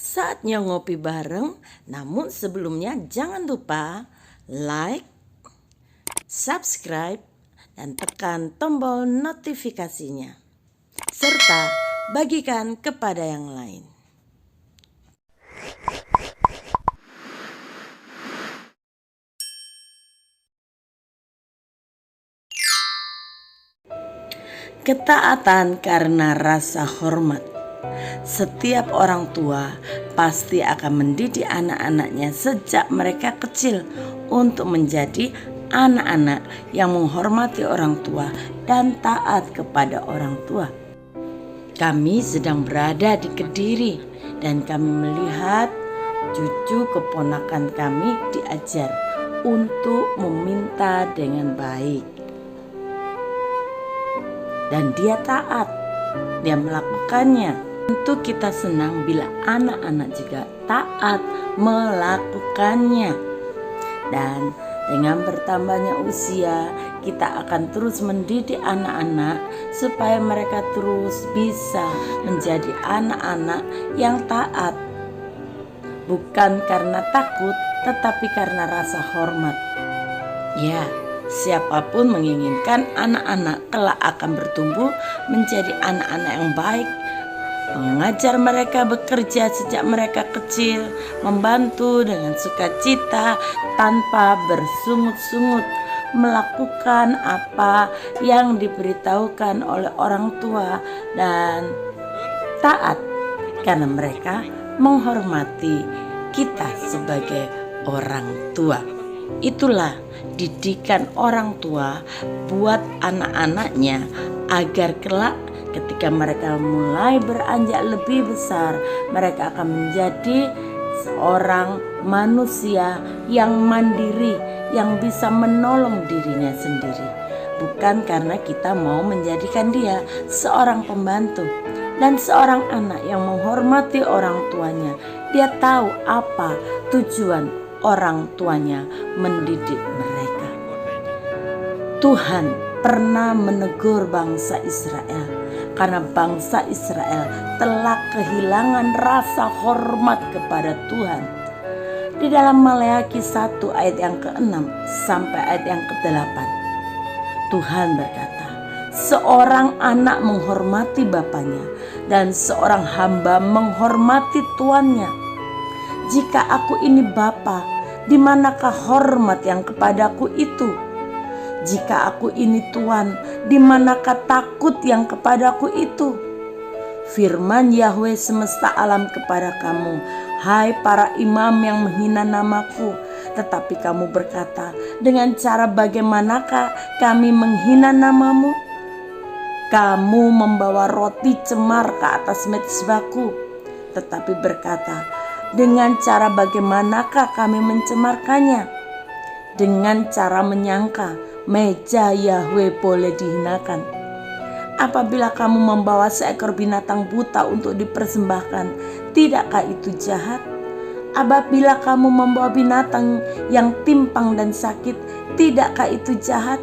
Saatnya ngopi bareng, namun sebelumnya jangan lupa like, subscribe, dan tekan tombol notifikasinya. Serta bagikan kepada yang lain. Ketaatan karena rasa hormat. Setiap orang tua pasti akan mendidik anak-anaknya sejak mereka kecil untuk menjadi anak-anak yang menghormati orang tua dan taat kepada orang tua. Kami sedang berada di Kediri dan kami melihat cucu keponakan kami diajar untuk meminta dengan baik. Dan dia taat, dia melakukannya. Tentu kita senang bila anak-anak juga taat melakukannya. Dan dengan bertambahnya usia, kita akan terus mendidik anak-anak supaya mereka terus bisa menjadi anak-anak yang taat. Bukan karena takut, tetapi karena rasa hormat. Ya, siapapun menginginkan anak-anak kelak akan bertumbuh menjadi anak-anak yang baik, mengajar mereka bekerja sejak mereka kecil, membantu dengan sukacita tanpa bersungut-sungut, melakukan apa yang diberitahukan oleh orang tua dan taat karena mereka menghormati kita sebagai orang tua. Itulah didikan orang tua buat anak-anaknya agar kelak ketika mereka mulai beranjak lebih besar, mereka akan menjadi seorang manusia yang mandiri, yang bisa menolong dirinya sendiri. Bukan karena kita mau menjadikan dia seorang pembantu. Dan seorang anak yang menghormati orang tuanya, dia tahu apa tujuan orang tuanya mendidik mereka. Tuhan pernah menegur bangsa Israel karena bangsa Israel telah kehilangan rasa hormat kepada Tuhan. Di dalam Maleakhi 1 ayat yang ke-6 sampai ayat yang ke-8, Tuhan berkata, seorang anak menghormati bapaknya dan seorang hamba menghormati tuannya. Jika aku ini bapa, di manakah hormat yang kepadaku itu? Jika aku ini tuan, di manakah takut yang kepadaku itu? Firman Yahweh semesta alam kepada kamu, hai para imam yang menghina namaku. Tetapi kamu berkata, dengan cara bagaimanakah kami menghina namamu? Kamu membawa roti cemar ke atas mezbahku, tetapi berkata, dengan cara bagaimanakah kami mencemarkannya? Dengan cara menyangka meja Yahweh boleh dihinakan. Apabila kamu membawa seekor binatang buta untuk dipersembahkan, tidakkah itu jahat? Apabila kamu membawa binatang yang timpang dan sakit, tidakkah itu jahat?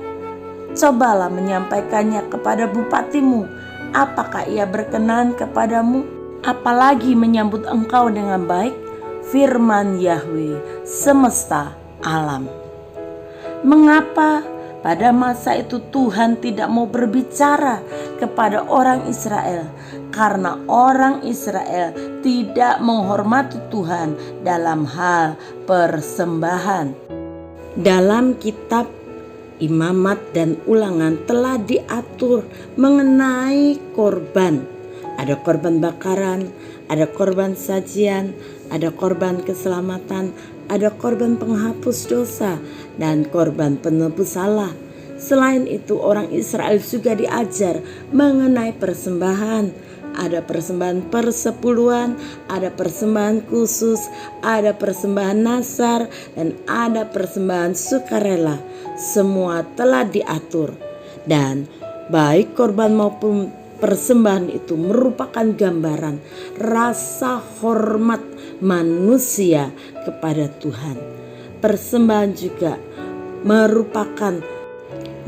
Cobalah menyampaikannya kepada bupatimu. Apakah ia berkenan kepadamu? Apalagi menyambut engkau dengan baik? Firman Yahweh semesta alam. Mengapa pada masa itu Tuhan tidak mau berbicara kepada orang Israel? Karena orang Israel tidak menghormati Tuhan dalam hal persembahan. Dalam kitab Imamat dan Ulangan telah diatur mengenai korban. Ada korban bakaran, ada korban sajian, ada korban keselamatan, ada korban penghapus dosa, dan korban penebus salah. Selain itu orang Israel juga diajar mengenai persembahan. Ada persembahan persepuluhan, ada persembahan khusus, ada persembahan nasar, dan ada persembahan sukarela. Semua telah diatur, dan baik korban maupun persembahan itu merupakan gambaran rasa hormat manusia kepada Tuhan. Persembahan juga merupakan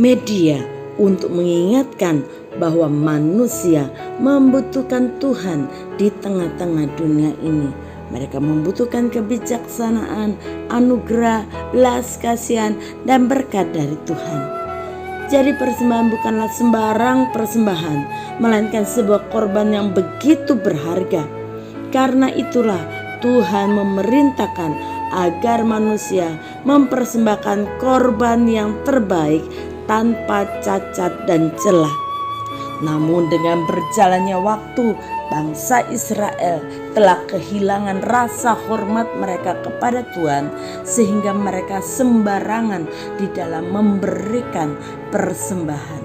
media untuk mengingatkan bahwa manusia membutuhkan Tuhan di tengah-tengah dunia ini. Mereka membutuhkan kebijaksanaan, anugerah, belas kasihan, dan berkat dari Tuhan. Jadi persembahan bukanlah sembarang persembahan, melainkan sebuah korban yang begitu berharga. Karena itulah Tuhan memerintahkan agar manusia mempersembahkan korban yang terbaik tanpa cacat dan celah. Namun dengan berjalannya waktu, bangsa Israel telah kehilangan rasa hormat mereka kepada Tuhan, sehingga mereka sembarangan di dalam memberikan persembahan.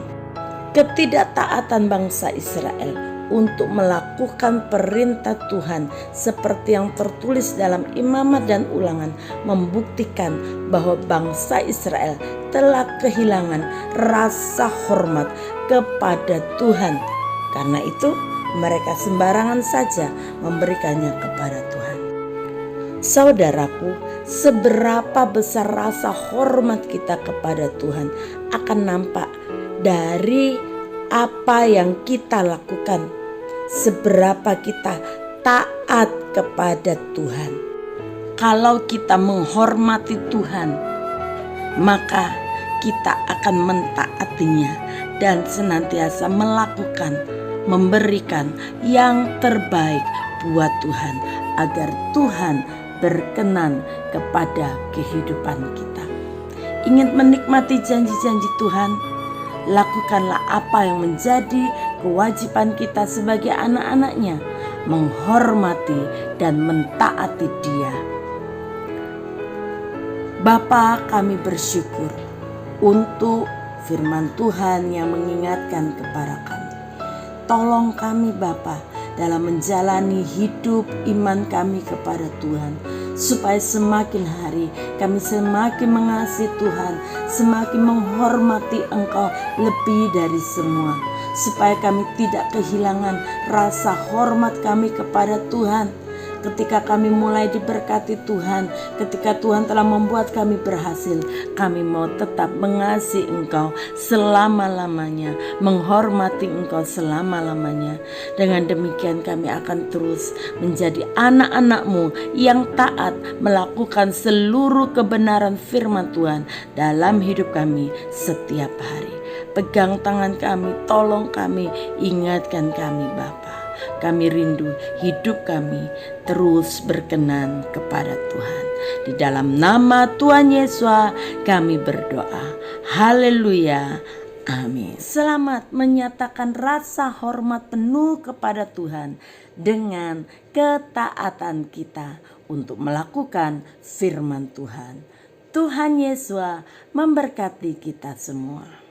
Ketidaktaatan bangsa Israel untuk melakukan perintah Tuhan seperti yang tertulis dalam Imamat dan Ulangan membuktikan bahwa bangsa Israel telah kehilangan rasa hormat kepada Tuhan. Karena itu mereka sembarangan saja memberikannya kepada Tuhan. Saudaraku, seberapa besar rasa hormat kita kepada Tuhan akan nampak dari apa yang kita lakukan, seberapa kita taat kepada Tuhan. Kalau kita menghormati Tuhan, maka kita akan mentaatinya dan senantiasa melakukan, memberikan yang terbaik buat Tuhan, agar Tuhan berkenan kepada kehidupan kita. Ingin menikmati janji-janji Tuhan? Lakukanlah apa yang menjadi kewajiban kita sebagai anak-anaknya, menghormati dan mentaati Dia. Bapa, kami bersyukur untuk firman Tuhan yang mengingatkan kepada kami. Tolong kami Bapa dalam menjalani hidup iman kami kepada Tuhan, supaya semakin hari kami semakin mengasihi Tuhan, semakin menghormati Engkau lebih dari semua, supaya kami tidak kehilangan rasa hormat kami kepada Tuhan. Ketika kami mulai diberkati Tuhan, ketika Tuhan telah membuat kami berhasil, kami mau tetap mengasihi Engkau selama-lamanya, menghormati Engkau selama-lamanya. Dengan demikian kami akan terus menjadi anak-anak-Mu yang taat melakukan seluruh kebenaran firman Tuhan dalam hidup kami setiap hari. Pegang tangan kami, tolong kami, ingatkan kami Bapa. Kami rindu hidup kami terus berkenan kepada Tuhan. Di dalam nama Tuhan Yesus kami berdoa. Haleluya. Amin. Selamat menyatakan rasa hormat penuh kepada Tuhan dengan ketaatan kita untuk melakukan firman Tuhan. Tuhan Yesus memberkati kita semua.